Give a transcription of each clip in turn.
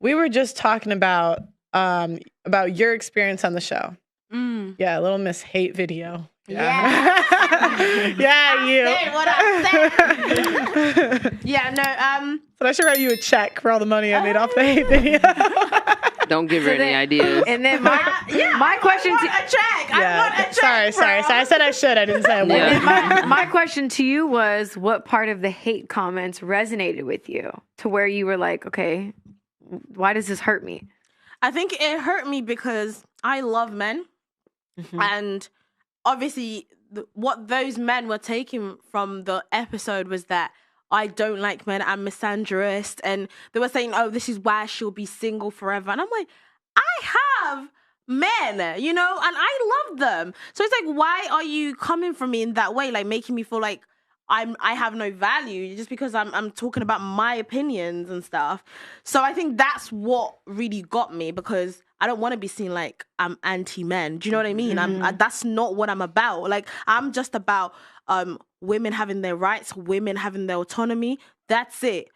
we were just talking about your experience on the show. Yeah, Little Miss Hate video. Yeah. Yeah, you. What I said. Yeah, no, So I should write you a check for all the money I made off the hate video. Don't give her any ideas. And then my question to I want a check. Sorry. I said I should. I didn't say I would. My question to you was, what part of the hate comments resonated with you to where you were like, okay, why does this hurt me? I think it hurt me because I love men. And obviously what those men were taking from the episode was that I don't like men, I'm misandrist, and they were saying, oh, this is why she'll be single forever. And I'm like, I have men, you know, and I love them. So it's like, why are you coming from me in that way, like making me feel like I have no value just because I'm talking about my opinions and stuff. So I think that's what really got me, because I don't want to be seen like I'm anti-men. Do you know what I mean? That's not what I'm about. Like, I'm just about women having their rights, women having their autonomy. That's it.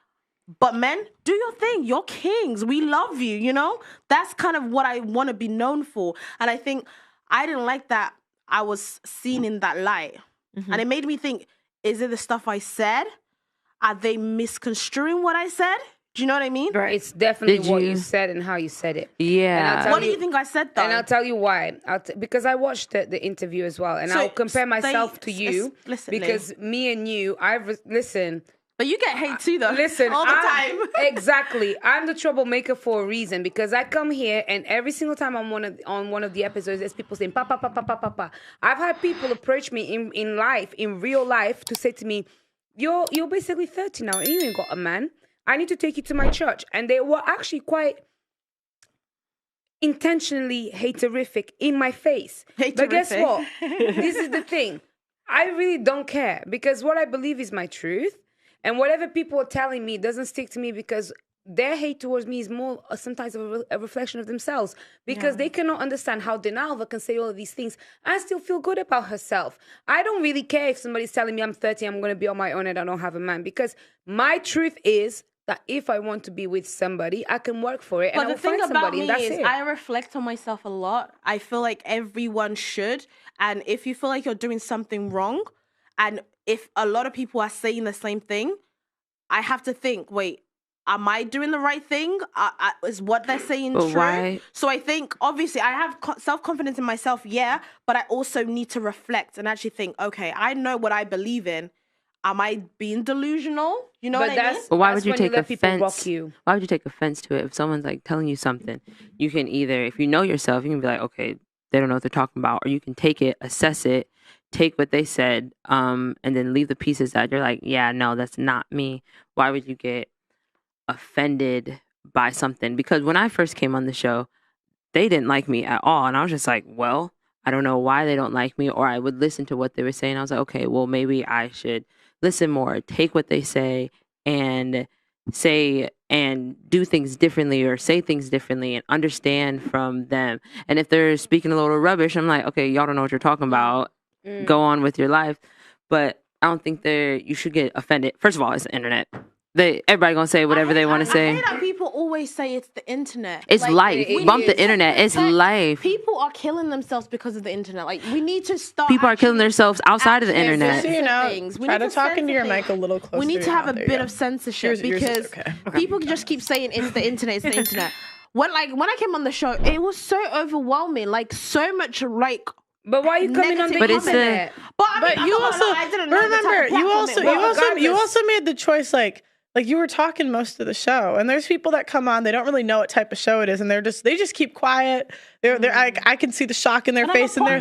But men, do your thing. You're kings. We love you, you know? That's kind of what I want to be known for. And I think I didn't like that I was seen in that light. And it made me think, is it the stuff I said? Are they misconstruing what I said? Do you know what I mean? Right. It's definitely what you said and how you said it. Yeah. What do you think I said, though? And I'll tell you why. Because I watched the interview as well. And I'll compare myself to you. Because me and you, listen. But you get hate too, though. Listen. All the time. Exactly. I'm the troublemaker for a reason. Because I come here and every single time I'm on one of the episodes, there's people saying, pa, pa, pa, pa, pa, pa, pa. I've had people approach me in life, in real life, to say to me, you're basically 30 now and you ain't got a man. I need to take you to my church. And they were actually quite intentionally haterific in my face. But guess what? This is the thing. I really don't care, because what I believe is my truth. And whatever people are telling me doesn't stick to me, because their hate towards me is more sometimes a reflection of themselves, because they cannot understand how Denalva can say all of these things and still feel good about herself. I don't really care if somebody's telling me I'm 30, I'm going to be on my own and I don't have a man, because my truth is that if I want to be with somebody, I can work for it. But and the thing about me is it. I reflect on myself a lot. I feel like everyone should. And if you feel like you're doing something wrong, and if a lot of people are saying the same thing, I have to think, wait, am I doing the right thing? Is what they're saying true? Why? So I think, obviously, I have self-confidence in myself, yeah, but I also need to reflect and actually think, okay, I know what I believe in. Am I being delusional? You know what I mean? But why would you take offense? Why would you take offense to it? If someone's like telling you something, you can either, if you know yourself, you can be like, okay, they don't know what they're talking about, or you can take it, assess it, take what they said, and then leave the pieces that you're like, yeah, no, that's not me. Why would you get offended by something? Because when I first came on the show, they didn't like me at all, and I was just like, well, I don't know why they don't like me. Or I would listen to what they were saying. I was like, okay, well, maybe I should listen more, take what they say and say and do things differently, or say things differently, and understand from them. And if they're speaking a little rubbish, I'm like, okay, y'all don't know what you're talking about. Go on with your life. But I don't think you should get offended. First of all, it's the internet. Everybody gonna say whatever they want to say. I hate how people always say it's the internet. It's like, life. Bump the internet. It's life. People are killing themselves because of the internet. Like, we need to start. People are killing themselves outside of the internet. So, you know, try to talk into your mic a little closer. We need to have a bit of censorship, because people just keep saying it's the internet. It's the internet. When I came on the show, it was so overwhelming. Like, so much like. But why are you coming on the comment? But you also remember, you also made the choice, like you were talking most of the show, and there's people that come on, they don't really know what type of show it is, and they just keep quiet. They're I can see the shock in their face, and I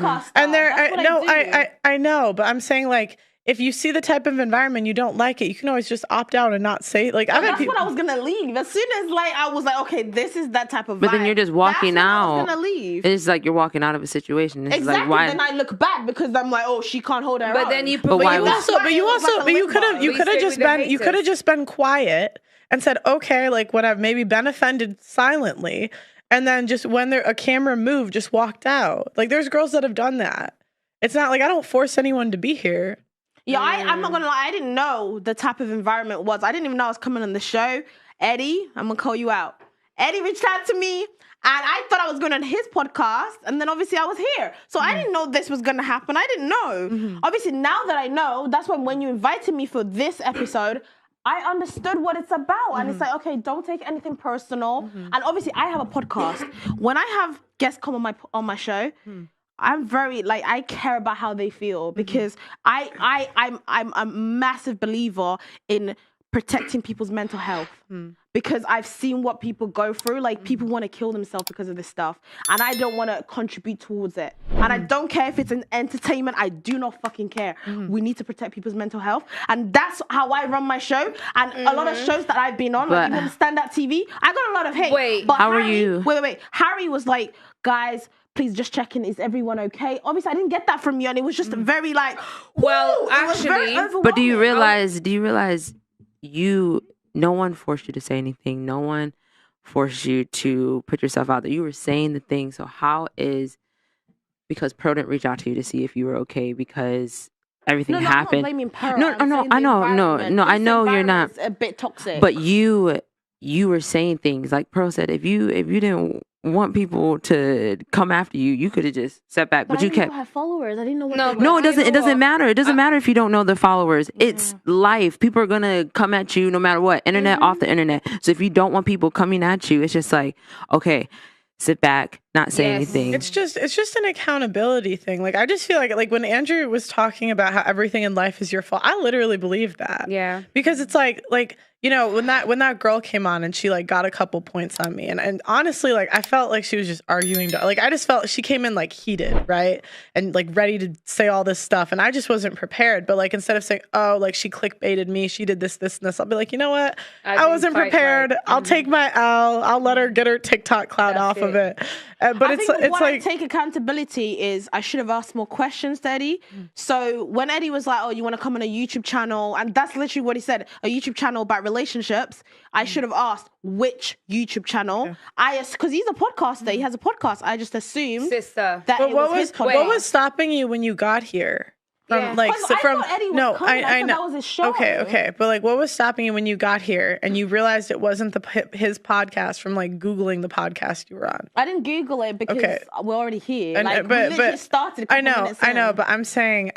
know, but I'm saying, like, if you see the type of environment you don't like it, you can always just opt out and not say. Like, that's what I was gonna leave. As soon as I was like, okay, this is that type of vibe. But then you're just walking out. I was gonna leave. It's like you're walking out of a situation. It's exactly. Like, why? Then I look back because I'm like, oh, she can't hold her own. Then you could have just been quiet and said, okay, like, when I've maybe been offended, silently, and then just when a camera moved, just walked out. Like, there's girls that have done that. It's not like I don't force anyone to be here. Yeah, I'm not gonna lie. I didn't know the type of environment it was. I didn't even know I was coming on the show. Eddie, I'm gonna call you out. Eddie reached out to me, and I thought I was going on his podcast, and then obviously I was here. So I didn't know this was gonna happen. I didn't know. Obviously, now that I know, that's when you invited me for this episode, I understood what it's about. And it's like, okay, don't take anything personal. And obviously, I have a podcast. When I have guests come on my show, I'm very I care about how they feel, because I'm a massive believer in protecting people's mental health, because I've seen what people go through. Like, people want to kill themselves because of this stuff, and I don't want to contribute towards it. And I don't care if it's an entertainment. I do not fucking care. We need to protect people's mental health, and that's how I run my show. And a lot of shows that I've been on, like even Stand Up TV, I got a lot of hate. But how are you? Wait. Harry was like, guys, please just check in. Is everyone okay? Obviously, I didn't get that from you, and it was just very actually. But do you realize? No one forced you to say anything. No one forced you to put yourself out there. You were saying the thing. So because Pearl didn't reach out to you to see if you were okay because everything happened. I'm not blaming Pearl. No, I know you're not. It's a bit toxic. But you were saying things like Pearl said. If you didn't want people to come after you, you could have just sat back. But you kept. I have followers. I didn't know what No, it doesn't. It doesn't matter. It doesn't matter if you don't know the followers. It's life. People are gonna come at you no matter what. Internet, off the internet. So if you don't want people coming at you, it's just like, okay, sit back, not say anything. It's just an accountability thing. Like, I just feel like when Andrew was talking about how everything in life is your fault, I literally believe that. Yeah. Because it's like when that girl came on and she got a couple points on me, and honestly, I felt like she was just arguing. I just felt she came in heated, right? And ready to say all this stuff, and I just wasn't prepared. But instead of saying, oh, she clickbaited me, she did this and this, I'll be like, you know what? I wasn't prepared. Right. I'll take my L. I'll let her get her TikTok clout off of it. But I think I take accountability is I should have asked more questions to Eddie. So when Eddie was like, oh, you want to come on a YouTube channel? And that's literally what he said, a YouTube channel about relationships. I should have asked which YouTube channel. Because he's a podcaster. He has a podcast. I just assumed that it was his podcast. What was stopping you when you got here? I thought Eddie was coming. I know that was his show. Okay, but what was stopping you when you got here and you realized it wasn't his podcast from Googling the podcast you were on? I didn't Google it because we're already here. We literally started. I know, but I'm saying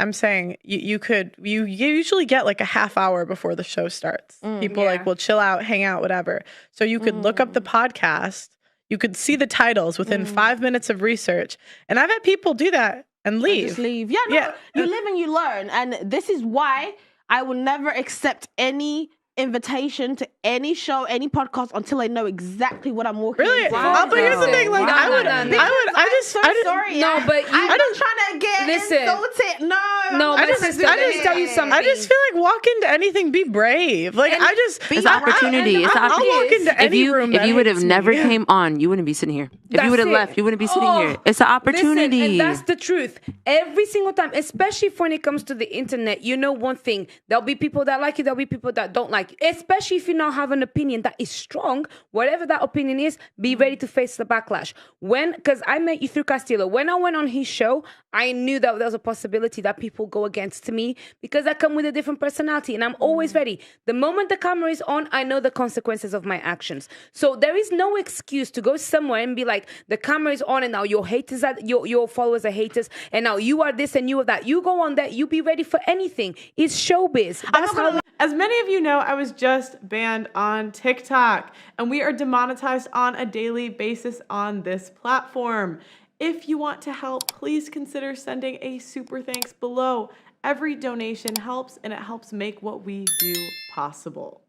you usually get a half hour before the show starts. People will chill out, hang out, whatever. So you could look up the podcast. You could see the titles within 5 minutes of research, and I've had people do that. And leave. Just leave. You live and you learn. And this is why I will never accept any invitation to any show, any podcast until I know exactly what I'm walking into. Wow. But here's the thing, I'm sorry. No, but I'm not trying to get insulted. No, I just tell you something. I just feel walk into anything, be brave. It's opportunity. It's I'll walk into any room. If you would have never came on, you wouldn't be sitting here. If you would have left, you wouldn't be sitting here. It's an opportunity. Listen, and that's the truth. Every single time, especially when it comes to the internet, you know one thing. There'll be people that like you, there'll be people that don't like you. Especially if you now have an opinion that is strong, whatever that opinion is, be ready to face the backlash. Because I met you through Castillo. When I went on his show, I knew that there was a possibility that people go against me because I come with a different personality and I'm always ready. The moment the camera is on, I know the consequences of my actions. So there is no excuse to go somewhere and be like, the camera is on and now your haters are, your followers are haters and now you are this and you are that. You go on that, you be ready for anything. It's showbiz. As many of you know, I was just banned on TikTok, and we are demonetized on a daily basis on this platform. If you want to help, please consider sending a super thanks below. Every donation helps, and it helps make what we do possible.